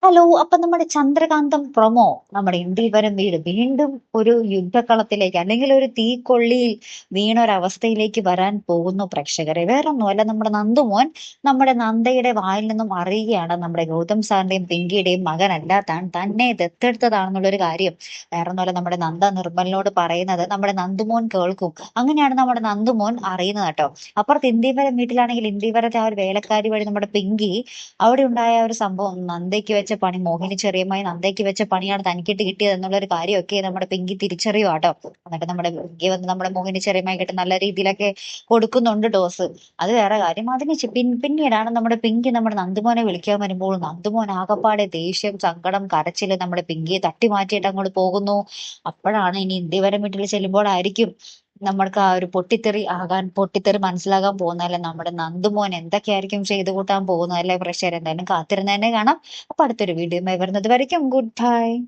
Hello. അപ്പൊ നമ്മുടെ ചന്ദ്രകാന്തം promo നമ്മുടെ ഇന്ത്യവരം വീട് വീണ്ടും ഒരു യുദ്ധക്കളത്തിലേക്ക് അല്ലെങ്കിൽ ഒരു തീക്കൊള്ളിയിൽ വീണ ഒരവസ്ഥയിലേക്ക് വരാൻ പോകുന്നു പ്രേക്ഷകരെ. വേറൊന്നുമല്ല, നമ്മുടെ നന്ദുമോൻ നമ്മുടെ നന്ദയുടെ വായിൽ നിന്നും അറിയുകയാണ് നമ്മുടെ ഗൗതം സാറിന്റെയും പിങ്കിയുടെയും മകനല്ല താൻ, തന്നെ ദത്തെടുത്തതാണെന്നുള്ള ഒരു കാര്യം. വേറൊന്നുമല്ല, നമ്മുടെ നന്ദ നിർമ്മലിനോട് പറയുന്നത് നമ്മുടെ നന്ദുമോൻ കേൾക്കും. അങ്ങനെയാണ് നമ്മുടെ നന്ദുമോൻ അറിയുന്നത് കേട്ടോ. അപ്പുറത്ത് ഇന്ത്യവരം വീട്ടിലാണെങ്കിൽ ഇന്ത്യവരത്തെ ആ ഒരു വേലക്കാരി വഴി നമ്മുടെ പിങ്കി അവിടെ ഉണ്ടായ ഒരു സംഭവം, നന്ദയ്ക്ക് വെച്ച പണി, മോഹിനി ചെറിയമ്മായി നന്ദയ്ക്ക് വെച്ച പണിയാണ് തനിക്കിട്ട് കിട്ടിയത് എന്നുള്ള ഒരു കാര്യമൊക്കെ നമ്മുടെ പിങ്കി തിരിച്ചറിയുവാട്ടോ. എന്നിട്ട് നമ്മുടെ പിങ്കി വന്ന് നമ്മുടെ മോഹിനി ചെറിയമ്മായിക്കിട്ട് നല്ല രീതിയിലൊക്കെ കൊടുക്കുന്നുണ്ട് ഡോസ്. അത് വേറെ കാര്യം. പിന്നീടാണ് നമ്മുടെ പിങ്കി നമ്മുടെ നന്ദുമോനെ വിളിക്കാൻ വരുമ്പോൾ നന്ദുമോൻ ആകപ്പാടെ ദേഷ്യം, സങ്കടം, കരച്ചില് നമ്മുടെ പിങ്കിയെ തട്ടി മാറ്റിയിട്ട് അങ്ങോട്ട് പോകുന്നു. അപ്പോഴാണ് ഇനി ഇന്ത്യവരം വീട്ടിൽ ചെല്ലുമ്പോഴായിരിക്കും നമ്മൾക്ക് ആ ഒരു പൊട്ടിത്തെറി മനസ്സിലാകാൻ പോകുന്നതല്ലേ നമ്മുടെ നന്ദുമോൻ എന്തൊക്കെയായിരിക്കും ചെയ്തു കൂട്ടാൻ പോകുന്നതല്ലേ പ്രേക്ഷകർ. എന്തായാലും കാത്തിരുന്ന് തന്നെ കാണാം. അപ്പൊ അടുത്തൊരു വീഡിയോ വരുന്നത് വരയ്ക്കും ഗുഡ് ബൈ.